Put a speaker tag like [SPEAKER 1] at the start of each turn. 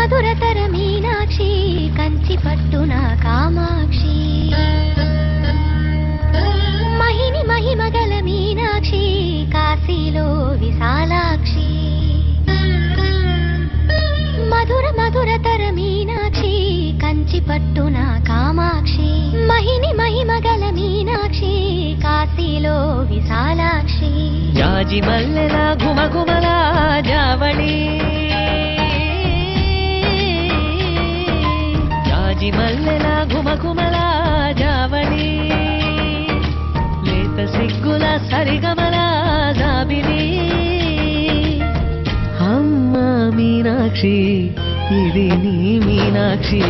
[SPEAKER 1] మధురతర మీనాక్షి కంచి పట్టున కామాక్షి మహిని మహిమగల మీనాక్షి కాశీలో విశాలాక్షి మధుర మధురతర మీనాక్షి కంచి పట్టున కామాక్షి మహిని మహిమగల మీనాక్షి కాశీలో విశాలాక్షి
[SPEAKER 2] జాజి మల్లెల గుమగుమల జావళి జాజి మల్లెల గుమగుమల జావళి లేత సిగ్గుల సరిగమల జాబిలి అమ్మ మీనాక్షి ఇది నీ మీనాక్షి